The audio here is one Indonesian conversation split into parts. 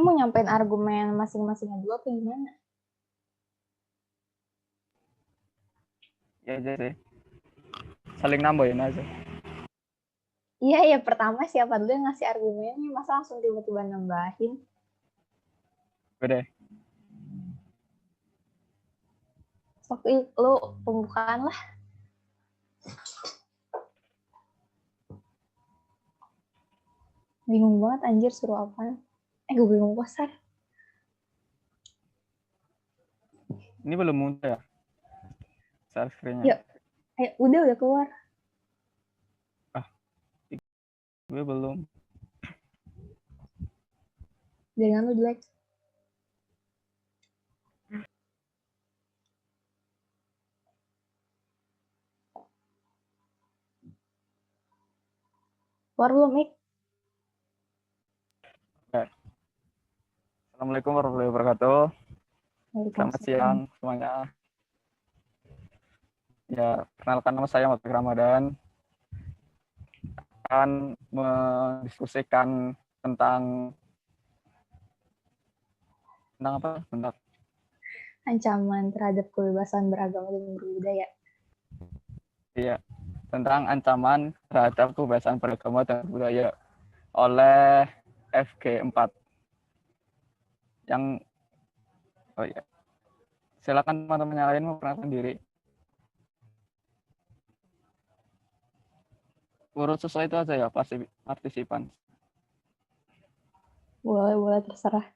mau nyampein argumen masing-masingnya dulu apa gimana? Ya aja sih. Saling nambahin aja. Iya, ya pertama siapa dulu yang ngasih argumennya, masa langsung tiba-tiba nambahin? Beda. Sok lu pembukaan lah. Bingung banget anjir suruh apaan. Gue bingung pasar. Ini belum muncul ya? Share screen-nya. Yuk, ayo udah keluar. Gue belum. Jangan lu jelek. Keluar belum, Ik? Oke. Assalamualaikum warahmatullahi wabarakatuh. Selamat siang semuanya. Ya, perkenalkan nama saya Taufik Ramadan. Akan mendiskusikan tentang apa? Tentang Ancaman terhadap kebebasan beragama dan berbudaya. Iya, tentang ancaman terhadap kebebasan beragama dan budaya oleh FG4. Yang oh ya. Silakan teman-teman yang lain memperkenalkan diri. Urut sesuai itu aja ya, partisipan. Boleh terserah.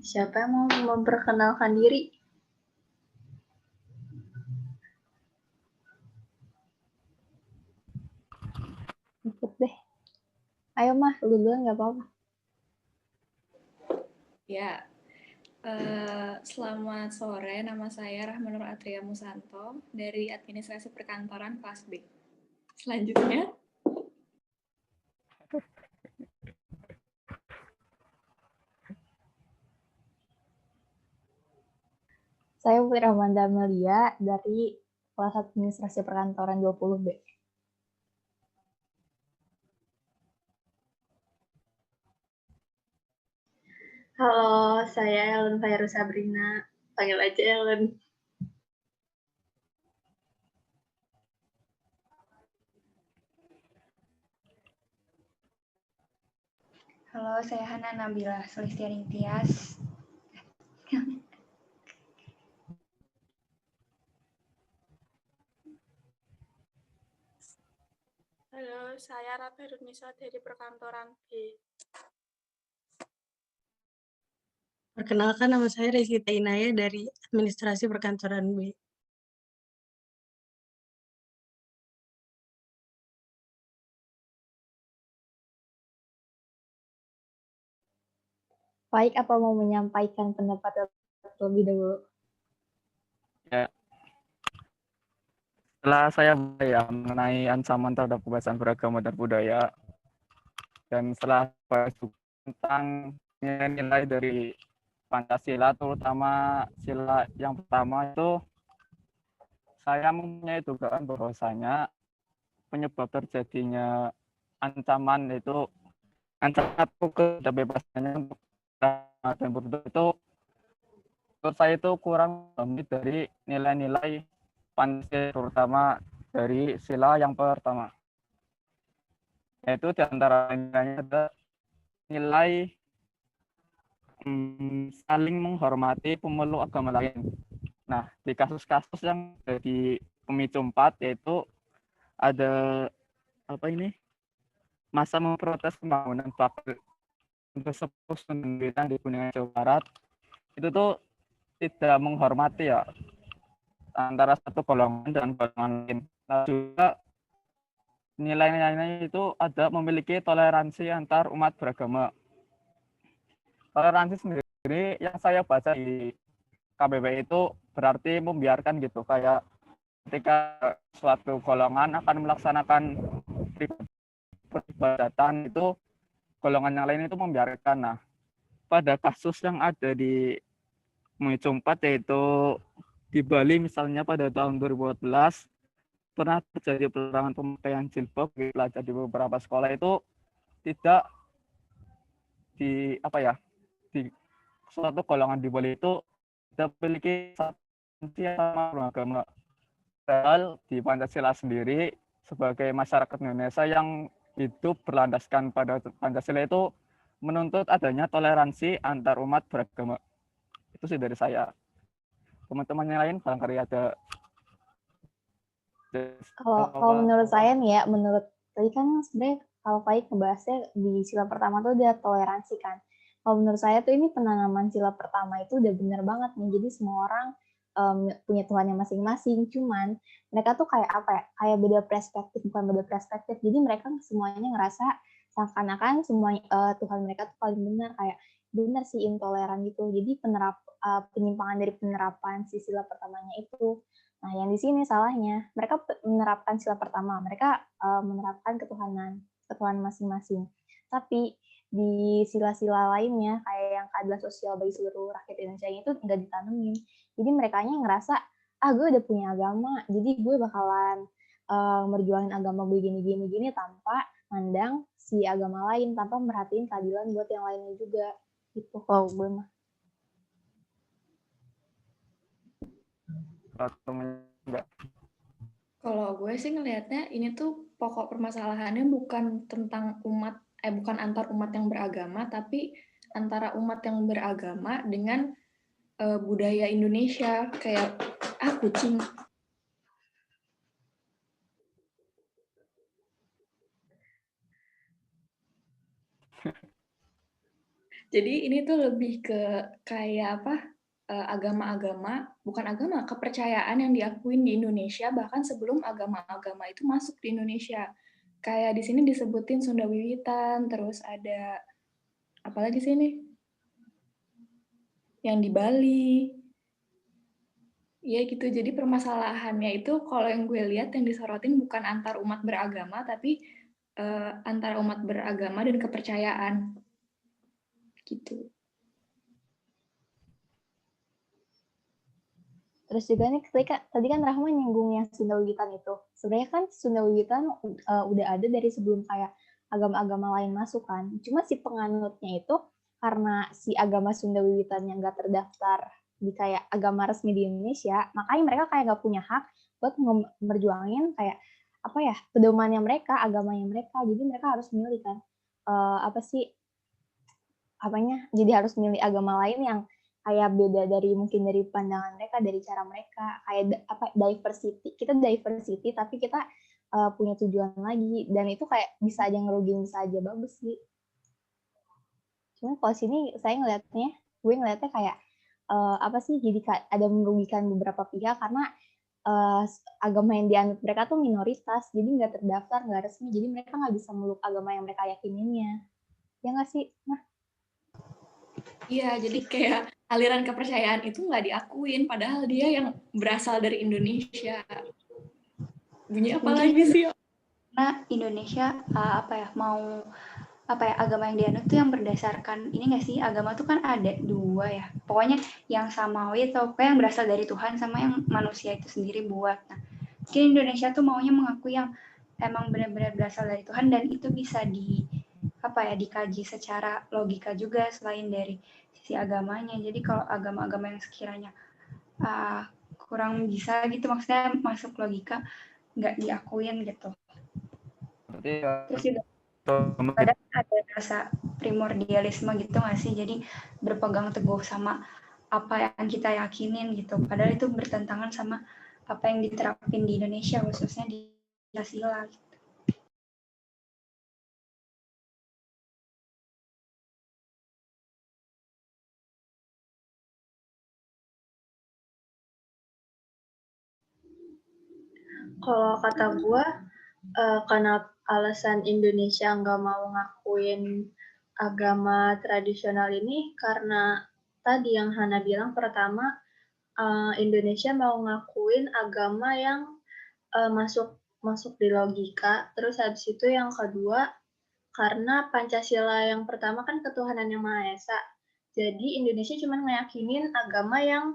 Siapa yang mau memperkenalkan diri? Ikut deh. Ayo mah, lu duluan nggak apa-apa. Ya, selamat sore. Nama saya Rahmanur Atria Musanto dari Administrasi Perkantoran kelas B. Selanjutnya. Saya Putri Amanda Amelia dari kelas Administrasi Perkantoran 20B. Halo, saya Ellen Fairuz Sabrina. Panggil aja Ellen. Halo, saya Hana Nabila Sulistianing Tias. Halo, saya Rafa Nisa dari Perkantoran B. Perkenalkan, nama saya Rizky Inaya dari Administrasi Perkantoran B. Baik, apa mau menyampaikan pendapat terlebih dahulu? Ya. Setelah saya mengenai ancaman terhadap kebebasan beragama dan budaya, dan setelah tentang nilai-nilai dari Pancasila, terutama sila yang pertama itu, saya mempunyai dugaan bahwasanya penyebab terjadinya ancaman itu ancaman kebebasannya dan budaya itu, menurut saya itu kurang dari nilai-nilai Pancasila, terutama dari sila yang pertama, yaitu diantaranya ada nilai saling menghormati pemeluk agama lain. Nah, di kasus-kasus yang jadi pemicu 4, yaitu ada masa memprotes pembangunan bakal tersebut di Kuningan Jawa Barat, itu tuh tidak menghormati ya antara satu golongan dan golongan lain. Nah, juga nilai-nilainya itu ada memiliki toleransi antar umat beragama. Toleransi sendiri yang saya baca di KBBI itu berarti membiarkan gitu, kayak ketika suatu golongan akan melaksanakan peribadatan itu, golongan yang lain itu membiarkan. Nah, pada kasus yang ada di Mui 4, yaitu di Bali misalnya pada tahun 2014 pernah terjadi pelarangan pemakaian jilbab bagi pelajar di beberapa sekolah itu tidak di apa ya di suatu golongan di Bali itu tidak memiliki substansi yang sama beragama. Padahal di Pancasila sendiri sebagai masyarakat Indonesia yang hidup berlandaskan pada Pancasila itu menuntut adanya toleransi antar umat beragama. Itu sih dari saya. Teman-teman yang lain barangkali ada. Kalau menurut saya nih ya, menurut tadi kan sebenarnya kalau Faik ngebahasnya di sila pertama tuh udah toleransi kan. Kalau menurut saya tuh ini penanaman sila pertama itu udah bener banget nih. Jadi semua orang punya Tuhannya masing-masing. Cuman mereka tuh kayak apa ya? Kayak beda perspektif, bukan beda perspektif. Jadi mereka semuanya ngerasa seakan-akan semua Tuhan mereka tuh paling benar, kayak benar sih intoleran gitu. Jadi penyimpangan dari penerapan si sila pertamanya itu. Nah, yang di sini salahnya, mereka menerapkan sila pertama, mereka menerapkan ketuhanan masing-masing. Tapi di sila-sila lainnya, kayak yang keadilan sosial bagi seluruh rakyat Indonesia itu nggak ditanemin. Jadi merekanya ngerasa, gue udah punya agama, jadi gue bakalan merjuangin agama gue gini-gini tanpa mandang si agama lain, tanpa merhatiin keadilan buat yang lainnya juga. Gitu kalau gue mah. Kalau gue sih ngelihatnya ini tuh pokok permasalahannya bukan tentang bukan antar umat yang beragama, tapi antara umat yang beragama dengan budaya Indonesia. Kayak kucing. Jadi ini tuh lebih ke kayak apa? Agama-agama, bukan agama, kepercayaan yang diakuin di Indonesia bahkan sebelum agama-agama itu masuk di Indonesia. Kayak di sini disebutin Sunda Wiwitan, terus ada apalagi sini? Yang di Bali. Ya gitu, jadi permasalahannya itu kalau yang gue lihat yang disorotin bukan antar umat beragama, tapi antara umat beragama dan kepercayaan. Gitu. Terus juga nih, tadi kan Rahma nyinggung yang Sunda Wiwitan itu. Sebenarnya kan Sunda Wiwitan udah ada dari sebelum kayak agama-agama lain masuk kan. Cuma si penganutnya itu karena si agama Sunda Wiwitannya nggak terdaftar di kayak agama resmi di Indonesia, makanya mereka kayak nggak punya hak buat merjuangin kayak apa ya pedomannya mereka, agamanya mereka. Jadi mereka harus milih kan apa sih apanya? Jadi harus milih agama lain yang kayak beda dari mungkin dari pandangan mereka, dari cara mereka, kayak diversity. Kita diversity tapi kita punya tujuan lagi, dan itu kayak bisa aja ngerugiin, bisa aja bagus sih. Cuma kalau sini saya gue ngelihatnya kayak apa sih, jadi ada merugikan beberapa pihak karena agama yang dianut mereka tuh minoritas, jadi nggak terdaftar, nggak resmi, jadi mereka nggak bisa meluk agama yang mereka yakininnya. Ya nggak sih? Nah. Iya, jadi kayak aliran kepercayaan itu nggak diakuin, padahal dia yang berasal dari Indonesia. Bunyi apa lagi sih? Nah, Indonesia agama yang dianut tuh yang berdasarkan ini nggak sih, agama tuh kan ada dua ya, pokoknya yang samawi atau pokoknya yang berasal dari Tuhan sama yang manusia itu sendiri buat. Nah, mungkin Indonesia tuh maunya mengakui yang emang benar-benar berasal dari Tuhan, dan itu bisa dikaji secara logika juga selain dari sisi agamanya. Jadi kalau agama-agama yang sekiranya kurang bisa gitu, maksudnya masuk logika, nggak diakuin gitu. Terus juga kadang ada rasa primordialisme gitu nggak sih, jadi berpegang teguh sama apa yang kita yakinin gitu, padahal itu bertentangan sama apa yang diterapin di Indonesia, khususnya di Pancasila gitu. Kalau kata gue, karena alasan Indonesia nggak mau ngakuin agama tradisional ini karena tadi yang Hana bilang, pertama Indonesia mau ngakuin agama yang masuk di logika, terus habis itu yang kedua karena Pancasila yang pertama kan ketuhanan yang Maha Esa, jadi Indonesia cuma ngeyakinin agama yang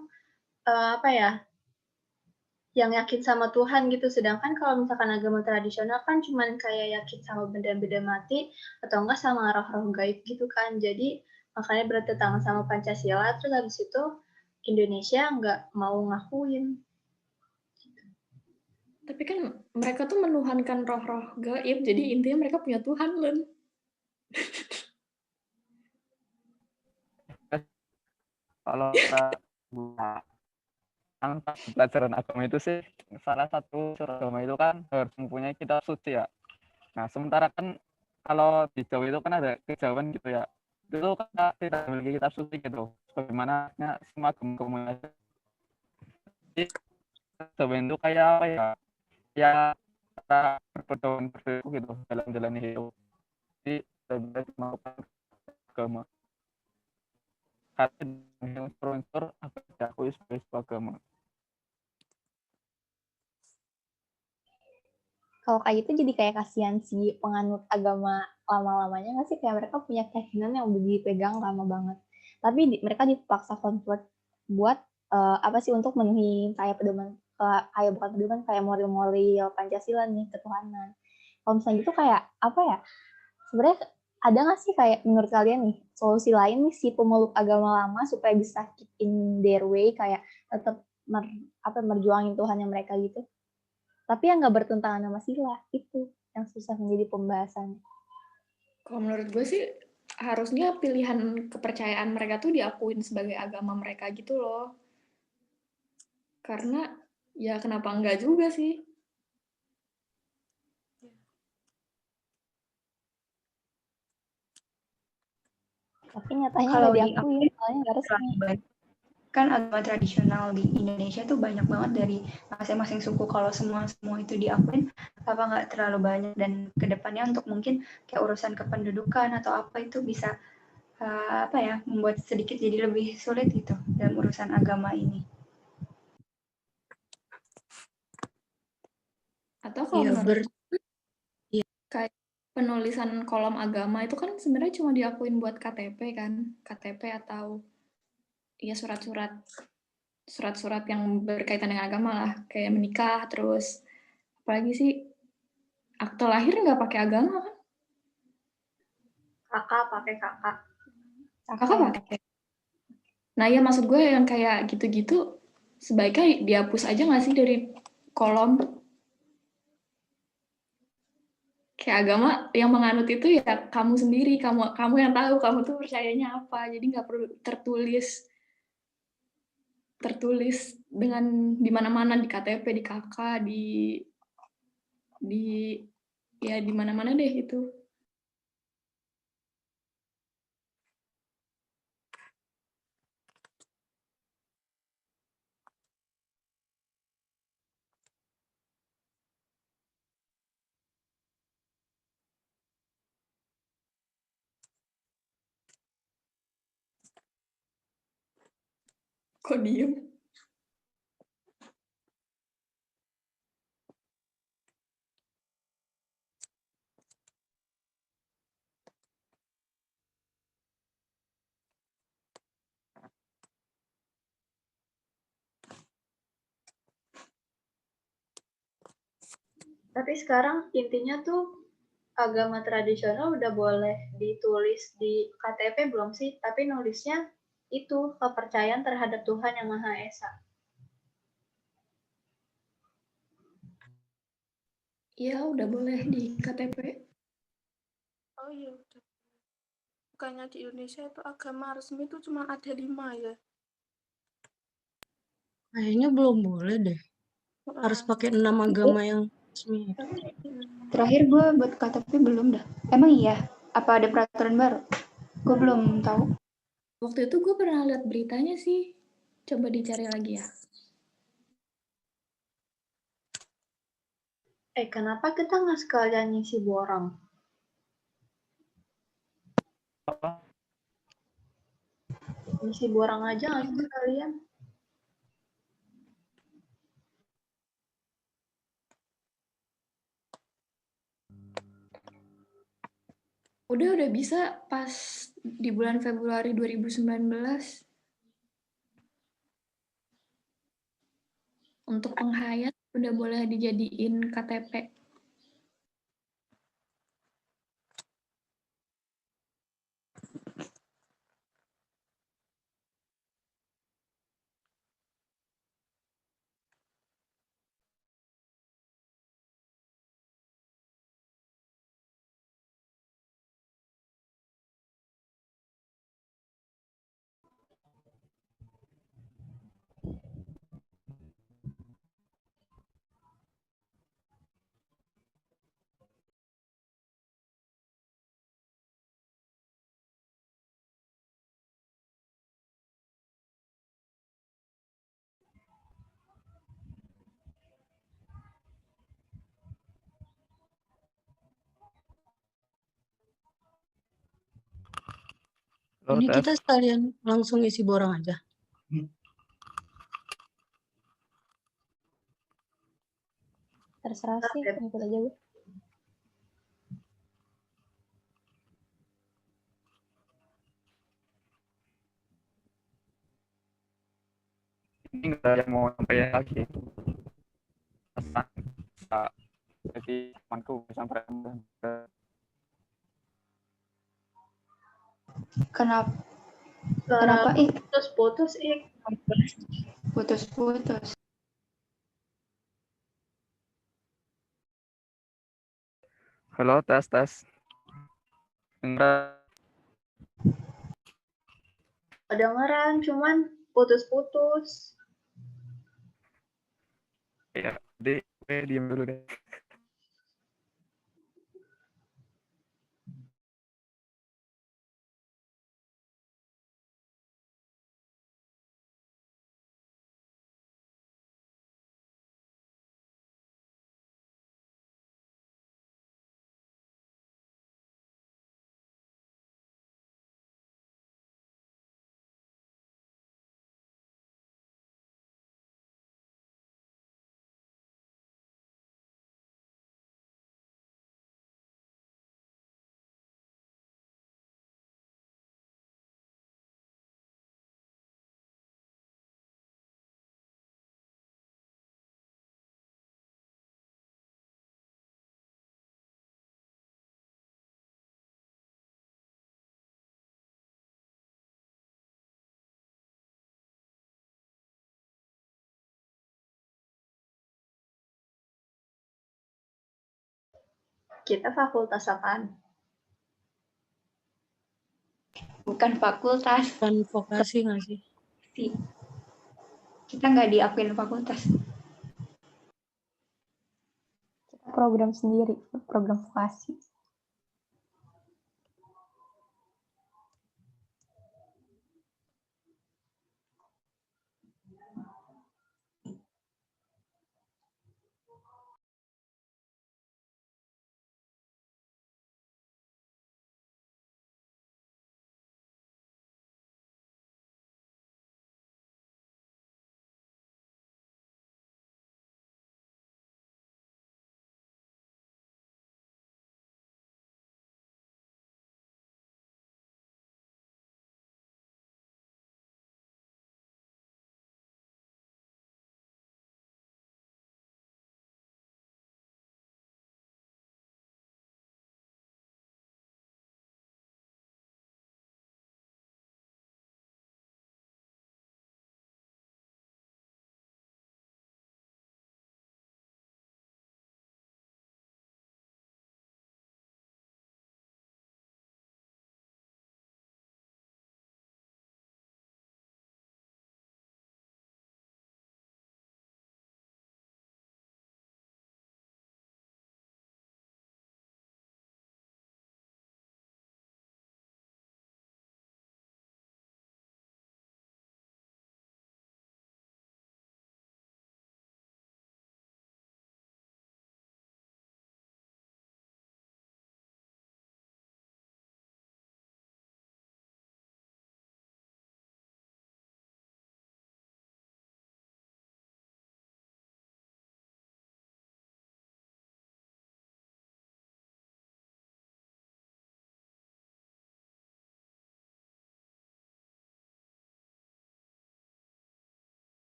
yang yakin sama Tuhan gitu. Sedangkan kalau misalkan agama tradisional kan cuman kayak yakin sama benda-benda mati atau enggak sama roh-roh gaib gitu kan. Jadi makanya bertentangan sama Pancasila. Terus habis itu Indonesia nggak mau ngakuin. Tapi kan mereka tuh menuhankan roh-roh gaib, jadi intinya mereka punya Tuhan, Len. Kalau yang pelajaran agama itu sih salah satu unsur agama itu kan harus mempunyai kitab suci ya. Nah sementara kan kalau di Jawa itu kan ada kejauhan gitu ya. Itu kan tidak memiliki kitab suci gitu. Bagaimana semua agama jadi Jawa itu kayak apa ya? Ya kita berpedoman gitu dalam menjalani hidup. Jadi kita melakukan agama. Karena unsur-unsur apa diakui sebagai sebuah agama. Kalau kayak gitu jadi kayak kasihan si penganut agama lama-lamanya nggak sih? Kayak mereka punya keyakinan yang udah dipegang lama banget. Tapi mereka dipaksa convert buat apa sih untuk memenuhi kayak pedoman kayak bukan pedoman kayak moral-moral Pancasila nih, ketuhanan. Kalau misalnya gitu kayak apa ya? Sebenarnya ada nggak sih kayak menurut kalian nih solusi lain nih si pemeluk agama lama supaya bisa keep in their way kayak tetap merjuangin Tuhan yang mereka gitu? Tapi yang nggak bertentangan sama sila itu yang susah menjadi pembahasan. Kalau menurut gue sih harusnya pilihan kepercayaan mereka tuh diakuin sebagai agama mereka gitu loh. Karena ya kenapa enggak juga sih? Tapi nyatanya Kalau nggak di diakuin, soalnya nggak resmi. Kan agama tradisional di Indonesia tuh banyak banget dari masing-masing suku. Kalau semua itu diakuin, apa nggak terlalu banyak, dan kedepannya untuk mungkin kayak urusan kependudukan atau apa itu bisa apa ya, membuat sedikit jadi lebih sulit gitu dalam urusan agama ini. Atau kalau Iya, menurut kayak penulisan kolom agama itu kan sebenarnya cuma diakuin buat KTP kan, KTP atau ya surat-surat yang berkaitan dengan agama lah, kayak menikah, terus apalagi sih akte lahir nggak pakai agama kan? Kakak pakai kakak. Kakak pakai. Nah ya maksud gue yang kayak gitu-gitu sebaiknya dihapus aja nggak sih dari kolom? Kayak agama yang menganut itu ya kamu sendiri, kamu yang tahu kamu tuh percayanya apa, jadi nggak perlu tertulis dengan di mana-mana, di KTP, di KK, di ya di mana-mana deh itu. Kok diem? Tapi sekarang intinya tuh agama tradisional udah boleh ditulis di KTP belum sih? Tapi nulisnya itu kepercayaan terhadap Tuhan yang Maha Esa. Iya, udah boleh di KTP. Oh iya udah. Bukannya di Indonesia itu agama resmi itu cuma ada 5 ya? Kayaknya belum boleh deh. Harus pakai 6 agama yang resmi. Terakhir gue buat KTP belum dah. Emang iya? Apa ada peraturan baru? Gue belum tahu. Waktu itu gue pernah lihat beritanya sih. Coba dicari lagi ya. Kenapa kita nggak sekalian ngisi borang? Ngisi borang aja nggak sih sekalian? Udah bisa pas di bulan Februari 2019. Untuk penghayat udah boleh dijadiin KTP. Halo, Ini tes. kita sekalian langsung isi borang aja. Terserah sih, ikut aja gue. Ini nggak ada yang mau sampaikan lagi. Pesan bisa jadi temanku sampaikan. Kenapa? Suara Kenapa ih? putus-putus, Ik. Putus-putus. Halo, tes tes. Dengar? Kedengeran, cuman putus-putus. Ya, jadi diam dulu deh. Kita fakultas apaan? Bukan fakultas. Bukan vokasi nggak sih? Kita nggak diakuin fakultas. Kita program sendiri, program vokasi.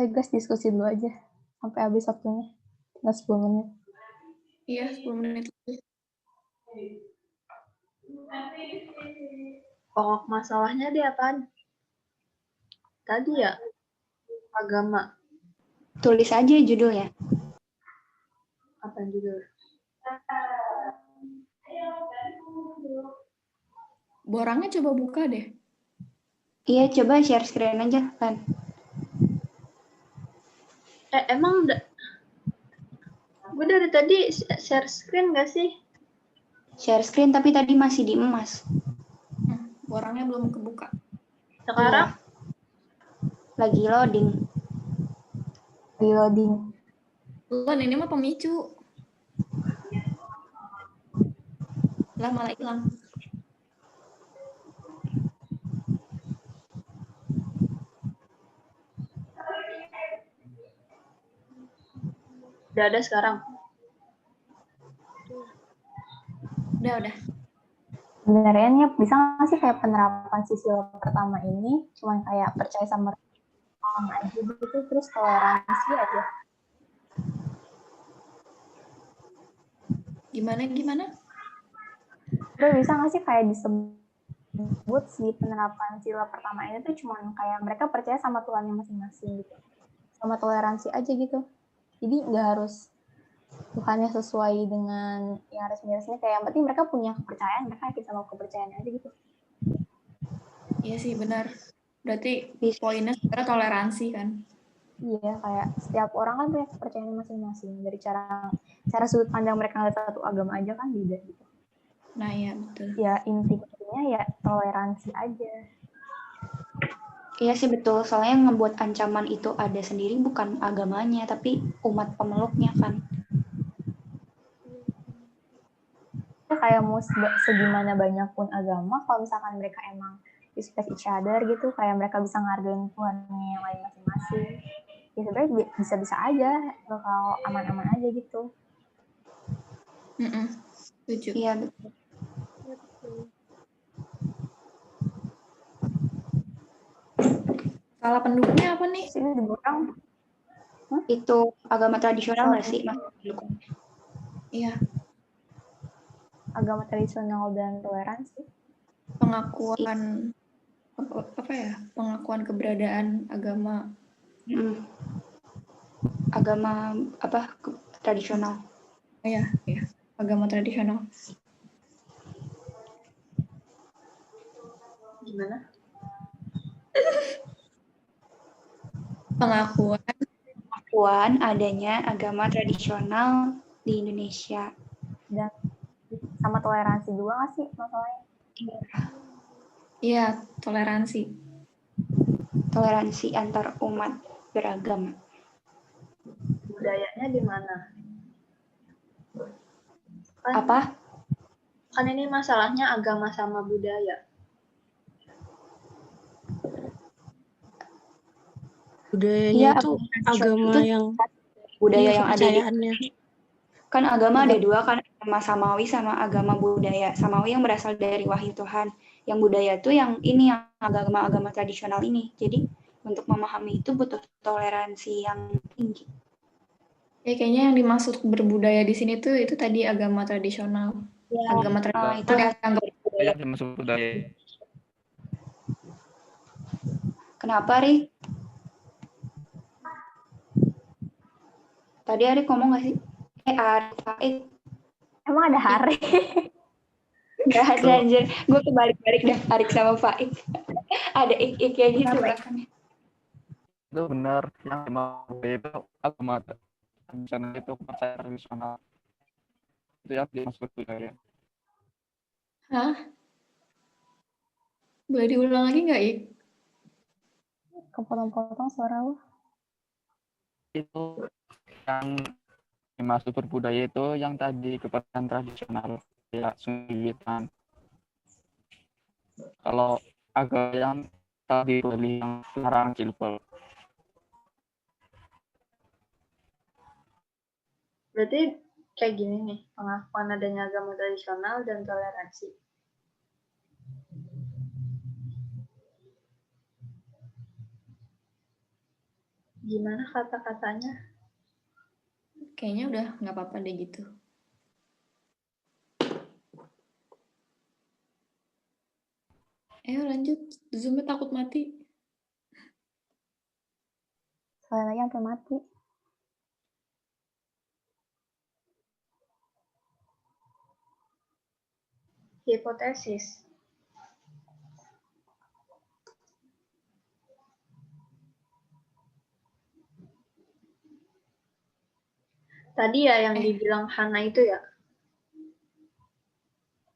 Ayo guys, diskusi dulu aja sampai habis waktunya. Tinggal 10 menit. Iya, 10 menit lagi. Pokok masalahnya di apaan? Tadi ya, agama. Tulis aja judulnya. Apa judul? Borangnya coba buka deh. Iya, coba share screen aja kan. Emang gue dari tadi share screen nggak sih? Share screen tapi tadi masih di emas. Borangnya belum kebuka. Sekarang Lagi loading. Reloading. Belum, ini mah pemicu. Lah malah hilang. udah ada sekarang. Udah. Sebenarnya nih bisa nggak sih kayak penerapan sila pertama ini cuman kayak percaya sama orang aja gitu, terus toleransi aja. Gimana? Terus bisa nggak sih kayak disebut si penerapan sila pertama ini tuh cuman kayak mereka percaya sama Tuhannya masing-masing gitu, sama toleransi aja gitu. Jadi nggak harus Tuhannya sesuai dengan yang resmi-resmi, kayak yang penting mereka punya kepercayaan, mereka yakin sama kepercayaannya aja gitu. Iya sih, benar. Berarti Bisa. poinnya sebenarnya toleransi kan? Iya, kayak setiap orang kan punya kepercayaan masing-masing. Dari cara sudut pandang mereka ngeliat satu agama aja kan beda gitu. Nah, iya betul. Ya intinya ya toleransi aja. Iya sih betul, soalnya yang ngebuat ancaman itu ada sendiri bukan agamanya, tapi umat pemeluknya kan. Kayak mau segimana banyak pun agama, kalau misalkan mereka emang respect each other gitu, kayak mereka bisa ngargain Tuhannya yang lain masing-masing, ya sebenarnya bisa-bisa aja, bakal aman-aman aja gitu. Setuju. Iya betul. Skala pendukungnya apa nih? Terus ini dibilang Itu agama tradisional nggak sih, Mas? Iya, agama tradisional dan toleransi. pengakuan pengakuan keberadaan agama. Agama tradisional. Iya, agama tradisional. Gimana? Pengakuan Adanya agama tradisional di Indonesia. Dan sama toleransi juga nggak sih masalahnya? Iya, toleransi. Toleransi antar umat beragama. Budayanya di mana? Apa? Kan ini masalahnya agama sama budaya. Budayanya Iya, itu agama itu yang budaya iya, yang ada di kepercayaannya. kan agama ada dua kan, agama samawi sama agama budaya. Samawi yang berasal dari wahyu Tuhan, yang budaya tuh yang ini yang agama-agama tradisional ini. Jadi untuk memahami itu butuh toleransi yang tinggi. Ya kayaknya yang dimaksud berbudaya di sini tuh itu tadi agama tradisional. Ya, Agama tradisional itu yang dianggap budaya. Yang dimaksud budaya. Kenapa, Ri? Tadi Arik ngomong nggak sih? Arik. Emang ada hari? Nggak ada anjir. Gue kebalik-balik dah Arik sama Faik. Ada ik-ik kayak gitu belakangnya. Itu benar, yang dimaksud itu agama tradisional itu kepercayaan tradisional. Itu yang dimaksud budaya. Hah? Boleh diulang lagi nggak, Ik? Kepotong-potong suara lu. Itu yang dimaksud berbudaya itu yang tadi kepercayaan tradisional, ya Sungiwitan. Kalau agama yang tadi beli yang larang jilbab. Berarti kayak gini nih, pengakuan adanya agama tradisional dan toleransi. Gimana kata-katanya? Kayaknya udah nggak apa-apa deh gitu. Ayo lanjut, Zoom-nya takut mati. Sekali lagi sampai mati. Hipotesis. Tadi ya yang dibilang Hana itu ya?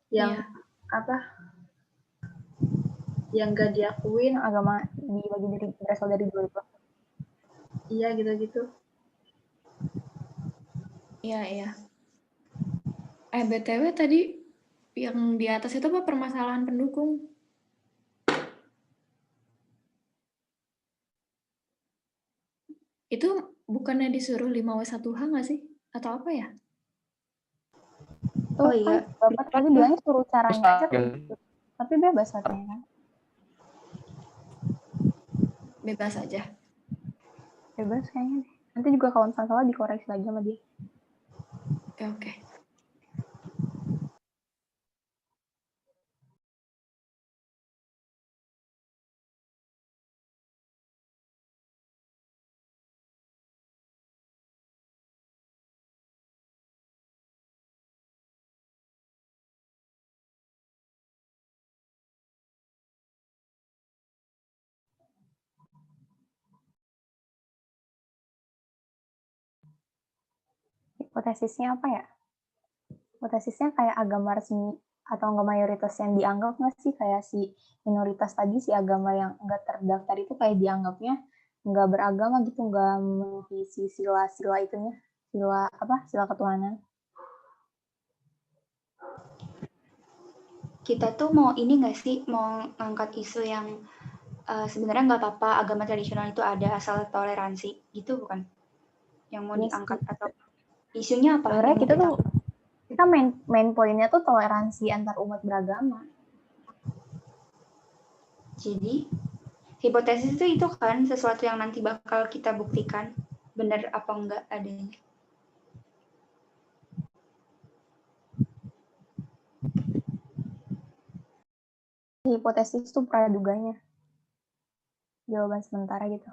Yang apa? Yang gak diakuin Agama dibagi dari berasal dari dua itu. Iya gitu-gitu. Iya. BTW tadi yang di atas itu apa permasalahan pendukung? Itu bukannya disuruh 5W1H nggak sih? Atau apa ya? Tuh kan Bapak tadi bilangnya suruh caranya aja Mustahil. tuh. Tapi bebas katanya kan. Bebas aja. Bebas kayaknya. Nanti juga kalau misalnya salah dikoreksi lagi sama dia. Oke. Hipotesisnya apa ya? Hipotesisnya kayak agama resmi atau agama mayoritas yang dianggap nggak sih kayak si minoritas tadi, si agama yang nggak terdaftar itu kayak dianggapnya nggak beragama gitu, nggak memenuhi si sila-sila itunya, sila ketuhanan. Kita tuh mau ini nggak sih, mau ngangkat isu yang sebenarnya nggak apa-apa agama tradisional itu ada asal toleransi gitu bukan? Yang mau diangkat atau isunya apa? Sebenarnya kita main poinnya tuh toleransi antar umat beragama. Jadi hipotesis itu kan sesuatu yang nanti bakal kita buktikan benar apa enggak adanya. Hipotesis tuh praduganya. Jawaban sementara gitu.